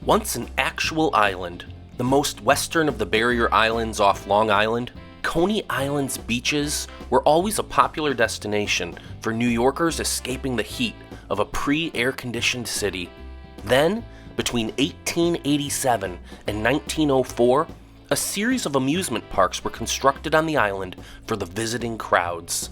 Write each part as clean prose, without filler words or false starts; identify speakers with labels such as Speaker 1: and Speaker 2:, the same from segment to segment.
Speaker 1: Once an actual island, the most western of the barrier islands off Long Island, Coney Island's beaches were always a popular destination for New Yorkers escaping the heat of a pre-air-conditioned city. Then, between 1887 and 1904, a series of amusement parks were constructed on the island for the visiting crowds.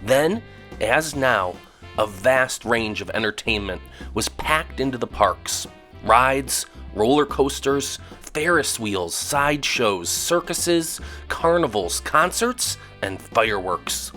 Speaker 1: Then, as now, a vast range of entertainment was packed into the parks. Rides, roller coasters, Ferris wheels, sideshows, circuses, carnivals, concerts, and fireworks.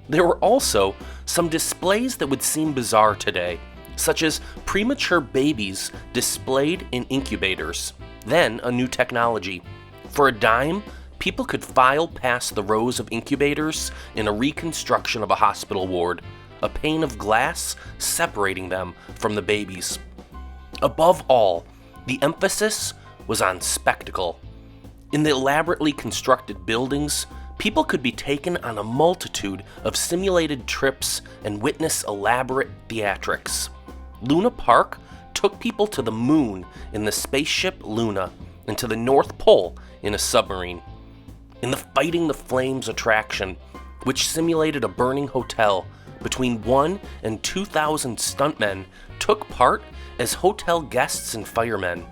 Speaker 1: There were also some displays that would seem bizarre today, such as premature babies displayed in incubators. Then a new technology. For a dime, people could file past the rows of incubators in a reconstruction of a hospital ward, a pane of glass separating them from the babies. Above all, the emphasis was on spectacle. In the elaborately constructed buildings, people could be taken on a multitude of simulated trips and witness elaborate theatrics. Luna Park took people to the moon in the spaceship Luna and to the North Pole in a submarine. In the Fighting the Flames attraction, which simulated a burning hotel, between 1,000 and 2,000 stuntmen took part as hotel guests and firemen.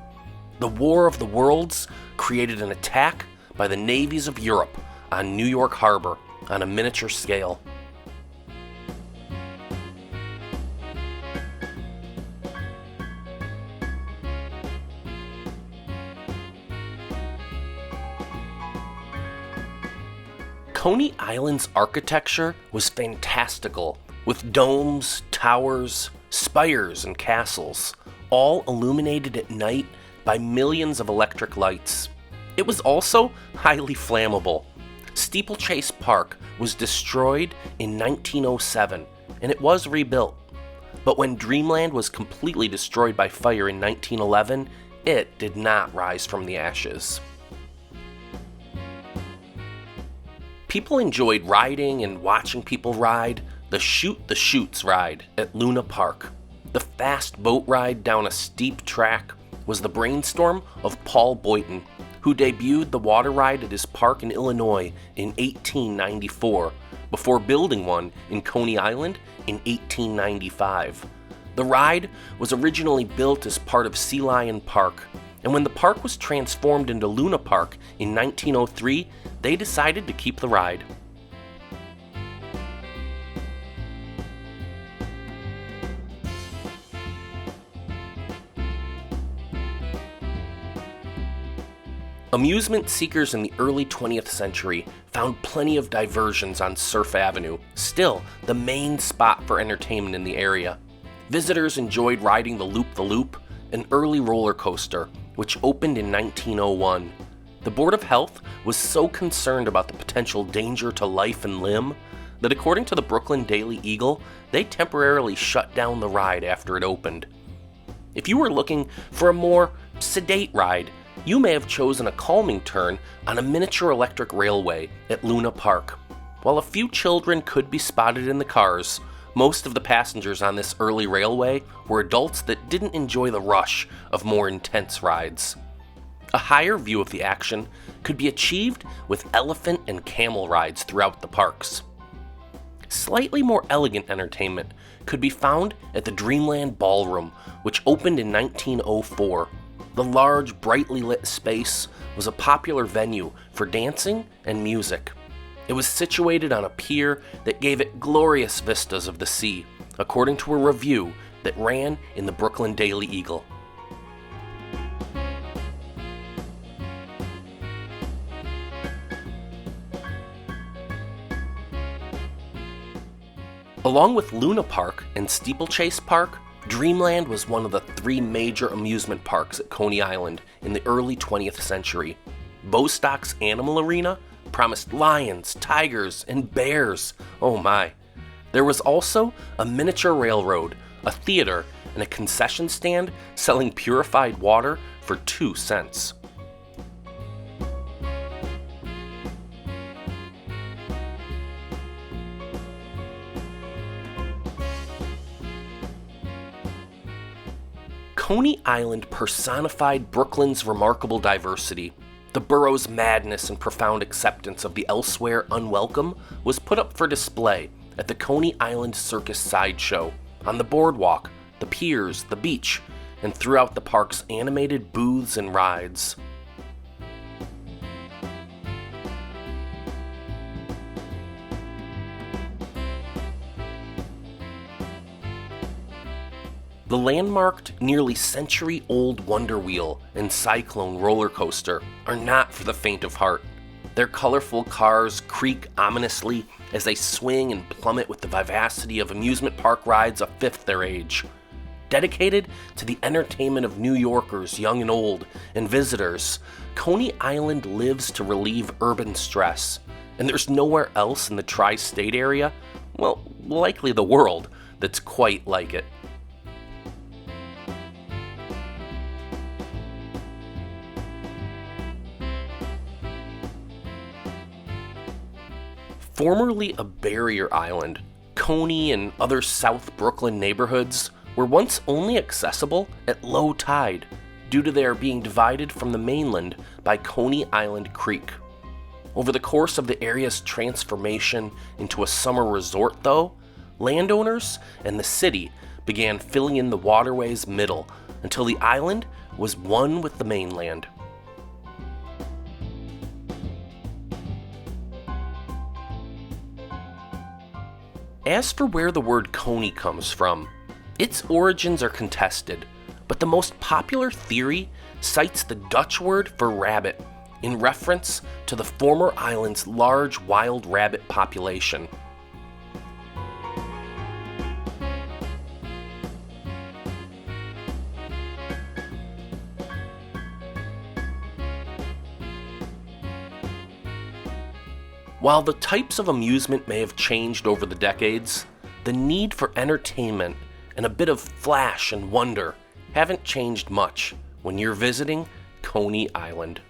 Speaker 1: The War of the Worlds created an attack by the navies of Europe on New York Harbor on a miniature scale. Coney Island's architecture was fantastical, with domes, towers, spires, and castles, all illuminated at night by millions of electric lights. It was also highly flammable. Steeplechase Park was destroyed in 1907, and it was rebuilt. But when Dreamland was completely destroyed by fire in 1911, it did not rise from the ashes. People enjoyed riding and watching people ride the Shoot the Chutes ride at Luna Park. The fast boat ride down a steep track was the brainstorm of Paul Boynton, who debuted the water ride at his park in Illinois in 1894, before building one in Coney Island in 1895. The ride was originally built as part of Sea Lion Park, and when the park was transformed into Luna Park in 1903, they decided to keep the ride. Amusement seekers in the early 20th century found plenty of diversions on Surf Avenue, still the main spot for entertainment in the area. Visitors enjoyed riding the Loop, an early roller coaster, which opened in 1901. The Board of Health was so concerned about the potential danger to life and limb that, according to the Brooklyn Daily Eagle, they temporarily shut down the ride after it opened. If you were looking for a more sedate ride, you may have chosen a calming turn on a miniature electric railway at Luna Park. While a few children could be spotted in the cars, most of the passengers on this early railway were adults that didn't enjoy the rush of more intense rides. A higher view of the action could be achieved with elephant and camel rides throughout the parks. Slightly more elegant entertainment could be found at the Dreamland Ballroom, which opened in 1904. The large, brightly lit space was a popular venue for dancing and music. It was situated on a pier that gave it glorious vistas of the sea, according to a review that ran in the Brooklyn Daily Eagle. Along with Luna Park and Steeplechase Park, Dreamland was one of the three major amusement parks at Coney Island in the early 20th century. Bostock's Animal Arena promised lions, tigers, and bears. Oh my. There was also a miniature railroad, a theater, and a concession stand selling purified water for 2 cents. Coney Island personified Brooklyn's remarkable diversity. The borough's madness and profound acceptance of the elsewhere unwelcome was put up for display at the Coney Island Circus Sideshow, on the boardwalk, the piers, the beach, and throughout the park's animated booths and rides. The landmarked, nearly century-old Wonder Wheel and Cyclone roller coaster are not for the faint of heart. Their colorful cars creak ominously as they swing and plummet with the vivacity of amusement park rides a fifth their age. Dedicated to the entertainment of New Yorkers, young and old, and visitors, Coney Island lives to relieve urban stress, and there's nowhere else in the tri-state area, well, likely the world, that's quite like it. Formerly a barrier island, Coney and other South Brooklyn neighborhoods were once only accessible at low tide due to their being divided from the mainland by Coney Island Creek. Over the course of the area's transformation into a summer resort, though, landowners and the city began filling in the waterway's middle until the island was one with the mainland. As for where the word Coney comes from, its origins are contested, but the most popular theory cites the Dutch word for rabbit in reference to the former island's large wild rabbit population. While the types of amusement may have changed over the decades, the need for entertainment and a bit of flash and wonder haven't changed much when you're visiting Coney Island.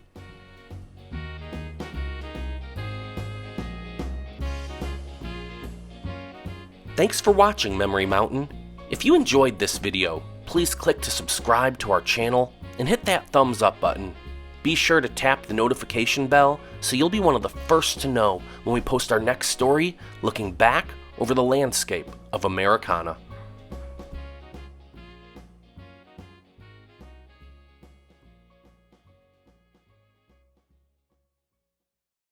Speaker 1: Thanks for watching Memory Mountain. If you enjoyed this video, please click to subscribe to our channel and hit that thumbs up button. Be sure to tap the notification bell so you'll be one of the first to know when we post our next story looking back over the landscape of Americana.